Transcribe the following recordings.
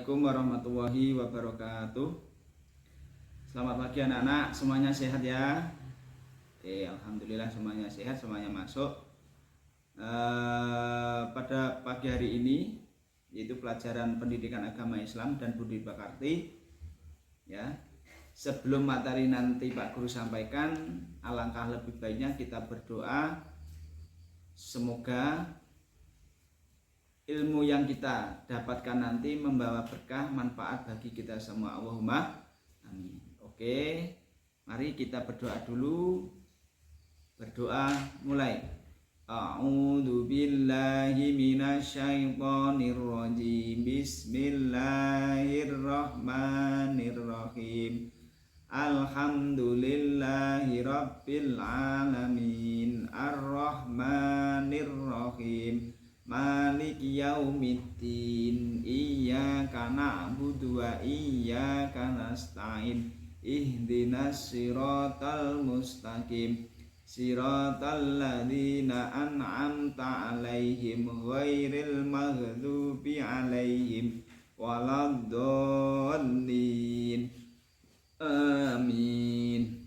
Assalamualaikum warahmatullahi wabarakatuh. Selamat pagi anak-anak, semuanya sehat ya? Oke, alhamdulillah semuanya sehat, semuanya masuk. Pada pagi hari ini, yaitu pelajaran pendidikan agama Islam dan budi pekerti. Ya, sebelum materi nanti Pak Guru sampaikan, alangkah lebih baiknya kita berdoa. Semoga ilmu yang kita dapatkan nanti membawa berkah manfaat bagi kita semua. Allahumma amin. Oke, mari kita berdoa dulu. Berdoa mulai. A'udzu billahi minasyaitonir rajim. Bismillahirrahmanirrahim. Alhamdulillahi rabbil alamin. Arrahmanirrahim. Maliki yaumiddin. Iyyaka na'budu wa iyyaka nasta'in. Ihdinas siratal mustaqim. Siratal ladzina an'amta 'alaihim ghairil maghdubi 'alaihim waladdallin. Amin.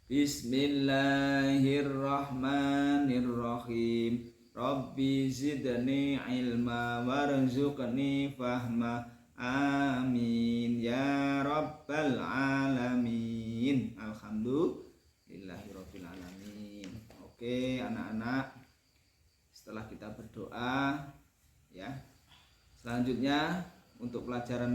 Bismillahirrahmanirrahim. Rabbi zidni ilma warzuqni fahma. Amin ya rabbal alamin. Alhamdulillahirabbil alamin. Oke, anak-anak, setelah kita berdoa ya, selanjutnya untuk pelajaran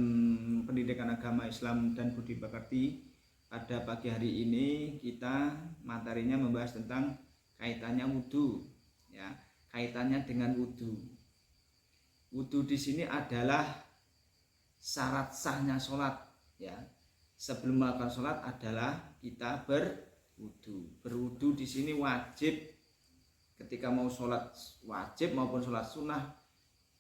pendidikan agama Islam dan budi pekerti pada pagi hari ini kita materinya membahas tentang kaitannya wudhu ya. Kaitannya dengan wudhu. Wudhu di sini adalah syarat sahnya sholat ya. Sebelum melakukan sholat adalah kita berwudhu. Berwudhu di sini wajib. Ketika mau sholat wajib maupun sholat sunnah,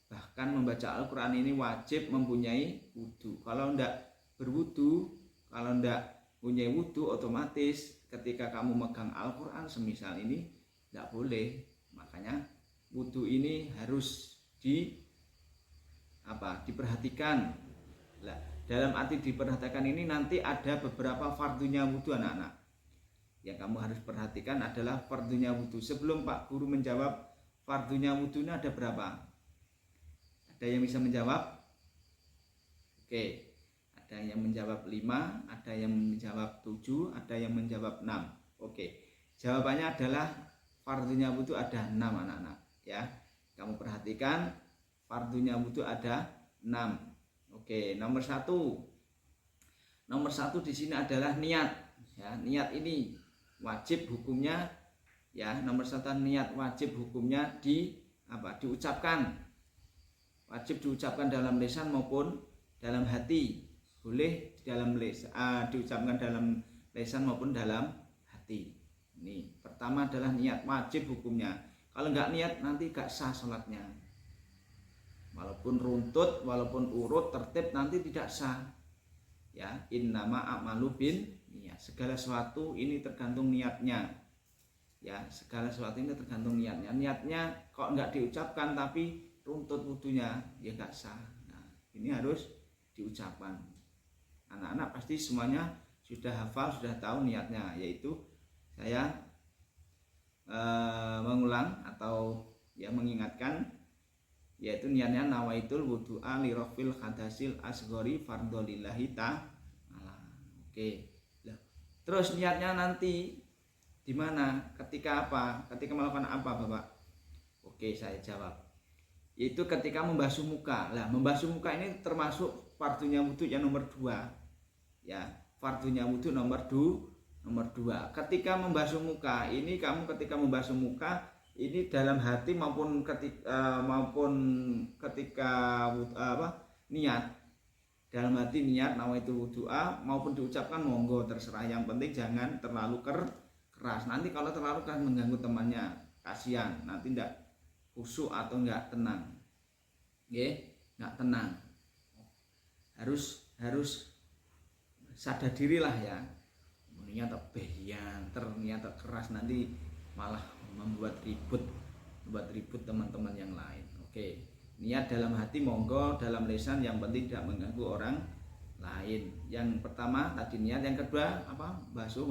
bahkan membaca Al-Quran ini wajib mempunyai wudhu. Kalau tidak berwudhu, kalau tidak punya wudhu, otomatis ketika kamu megang Al-Quran semisal ini tidak boleh. Makanya wudhu ini harus diperhatikan. Nah, dalam arti diperhatikan ini nanti ada beberapa fardunya wudhu anak-anak. Yang kamu harus perhatikan adalah fardunya wudhu. Sebelum Pak Guru menjawab fardunya wudhu ini ada berapa? Ada yang bisa menjawab? Oke, ada yang menjawab 5, ada yang menjawab 7, ada yang menjawab 6. Oke, jawabannya adalah fardunya wudhu ada 6 anak-anak ya. Kamu perhatikan fardunya wudhu ada 6. Oke, nomor 1 di sini adalah niat ya. Niat ini wajib hukumnya ya. Nomor 1 niat wajib hukumnya diucapkan. Wajib diucapkan dalam lisan maupun dalam hati. Boleh diucapkan dalam lisan maupun dalam hati. Ini pertama adalah niat wajib hukumnya. Kalau nggak niat nanti nggak sah sholatnya. Walaupun runtut, walaupun urut, tertib nanti tidak sah. Ya, innama a'malu bin niat. Segala sesuatu ini tergantung niatnya. Ya, segala sesuatu ini tergantung niatnya. Niatnya kok nggak diucapkan tapi runtut wudunya ya nggak sah. Nah, ini harus diucapkan. Anak-anak pasti semuanya sudah hafal, sudah tahu niatnya, yaitu saya mengulang atau ya mengingatkan, yaitu niatnya nawaitul wudu'a li rafil hadasil asghari fardholillahi ta'ala. Oke. Terus niatnya nanti di mana? Ketika apa? Ketika melakukan apa, Bapak? Oke, saya jawab. Yaitu ketika membasuh muka. Lah, membasuh muka ini termasuk fardunya wudhu yang nomor 2. Ya, fardunya wudhu nomor 2. Ketika membasuh muka ini, kamu ketika membasuh muka ini dalam hati maupun ketika niat, dalam hati niat nawaitul wudu'a maupun diucapkan monggo terserah, yang penting jangan terlalu keras. Nanti kalau terlalu keras mengganggu temannya, kasihan, nanti tidak khusyuk atau enggak tenang. Enggak tenang. Harus sadar dirilah ya. Niat ternyata keras, nanti malah membuat ribut teman-teman yang lain. Oke. Niat dalam hati monggo, dalam lisan yang penting tidak mengganggu orang lain. Yang pertama tadi niat, yang kedua apa? Membasuh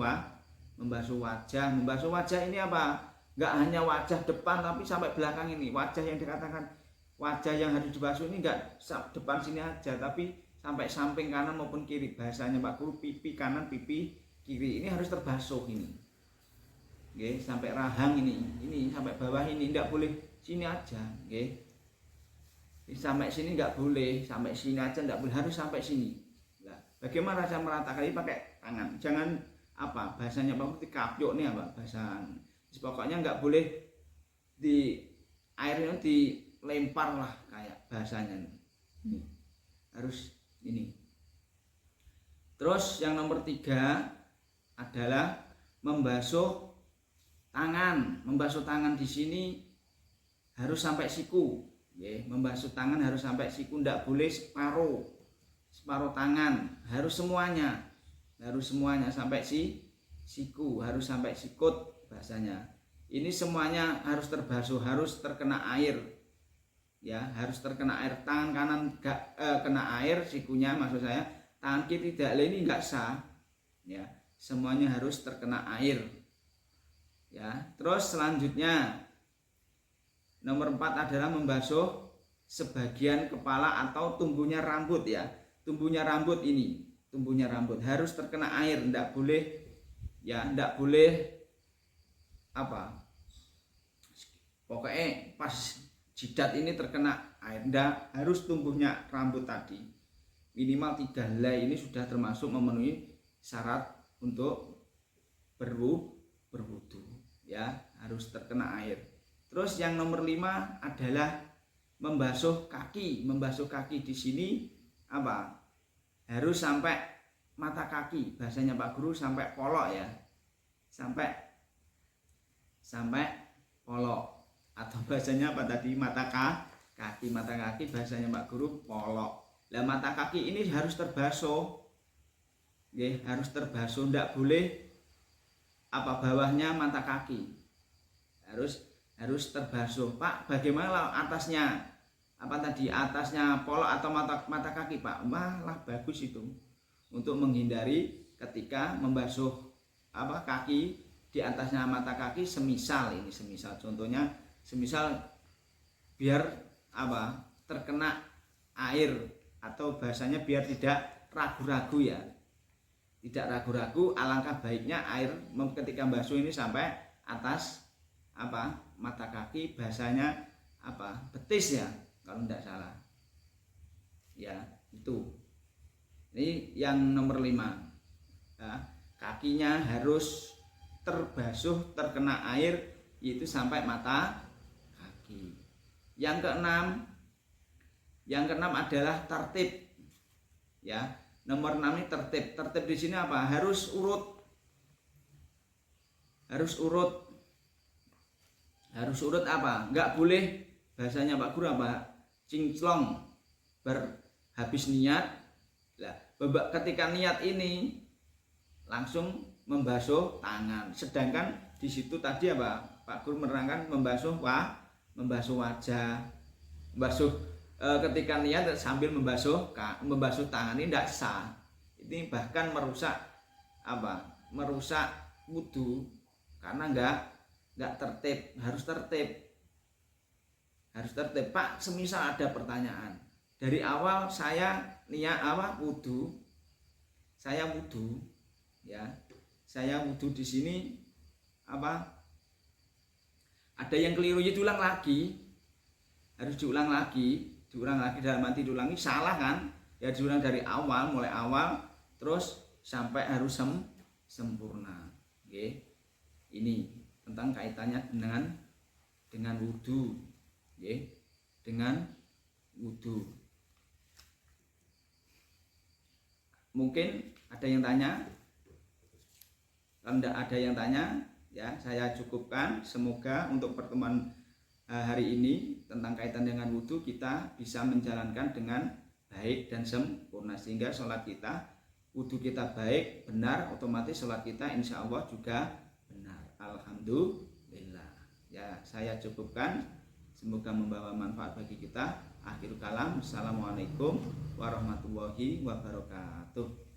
wajah. Membasuh wajah ini apa? Enggak hanya wajah depan tapi sampai belakang ini. Wajah yang dikatakan wajah yang harus dibasuh ini enggak depan sini aja, tapi sampai samping kanan maupun kiri. Bahasanya Pak Guru, pipi kanan, pipi kiri ini harus terbasuh ini. Oke, sampai rahang ini sampai bawah ini, enggak boleh sini aja, oke. Sampai sini enggak boleh, sampai sini aja enggak boleh, harus sampai sini. Nah, bagaimana cara meratakan ini? Pakai tangan. Jangan apa? Bahasanya Pak dikapyok nih apa? Bahasa. Pokoknya enggak boleh di airnya dilempar lah kayak bahasanya. Ini. Harus ini. Terus yang nomor 3 adalah membasuh tangan. Membasuh tangan di sini harus sampai siku. Membasuh tangan harus sampai siku, tidak boleh separuh tangan, harus semuanya sampai siku, harus sampai sikut bahasanya. Ini semuanya harus terbasuh, harus terkena air, ya, harus terkena air. Tangan kanan gak kena air, sikunya maksud saya, tangan kiri tidak, ini nggak sah, ya, semuanya harus terkena air, ya. Terus selanjutnya nomor 4 adalah membasuh sebagian kepala atau tumbuhnya rambut, ya. Tumbuhnya rambut ini, tumbuhnya rambut harus terkena air, tidak boleh, ya, tidak boleh apa? Pokoknya pas jidat ini terkena air, tidak, harus tumbuhnya rambut tadi minimal 3 helai ini sudah termasuk memenuhi syarat untuk berwudu, ya, harus terkena air. Terus yang nomor 5 adalah membasuh kaki. Membasuh kaki di sini apa? Harus sampai mata kaki. Bahasanya Pak Guru sampai polok, ya. Sampai polok. Atau bahasanya apa tadi? Mata kaki. Mata kaki bahasanya Pak Guru polok. Lah mata kaki ini harus terbasuh. Ya, harus terbasuh, enggak boleh apa bawahnya mata kaki. Harus terbasuh. Pak, bagaimana atasnya? Apa tadi? Atasnya polok atau mata kaki, Pak? Malah bagus itu. Untuk menghindari ketika membasuh apa kaki di atasnya mata kaki, semisal contohnya biar apa? Terkena air, atau bahasanya biar tidak ragu-ragu, ya. Tidak ragu-ragu, alangkah baiknya air ketika membasuh ini sampai atas apa? Mata kaki, bahasanya apa? Betis, ya, kalau tidak salah. Ya, itu. Ini yang nomor 5. Ya, kakinya harus terbasuh, terkena air, yaitu sampai mata kaki. Yang keenam adalah tertib. Ya, nomor 6 ini tertib. Tertib di sini apa? Harus urut. Harus urut apa? Enggak boleh, bahasanya Pak Guru apa? Cinclong berhabis niat. Lah, ketika niat ini langsung membasuh tangan. Sedangkan di situ tadi apa? Pak Guru menerangkan membasuh wajah. Ketika niat sambil membasuh tangan ini tidak sah. Ini bahkan merusak wudu, karena enggak tertib. Harus tertib. Pak, semisal ada pertanyaan, dari awal saya niat wudu, ya, saya wudu di sini ada yang keliru, ya diulang lagi, harus diulang lagi dalam arti diulangi salah kan, ya diulang dari awal, mulai awal terus sampai harus sempurna. Oke. Ini tentang kaitannya dengan wudu, dengan wudu. Mungkin ada yang tanya? Kalau tidak ada yang tanya, ya saya cukupkan. Semoga untuk pertemuan hari ini tentang kaitan dengan wudu kita bisa menjalankan dengan baik dan sempurna, sehingga sholat kita, wudu kita baik, benar, otomatis sholat kita insya Allah juga benar. Alhamdulillah. Ya, saya cukupkan. Semoga membawa manfaat bagi kita. Akhir kalam, assalamualaikum warahmatullahi wabarakatuh.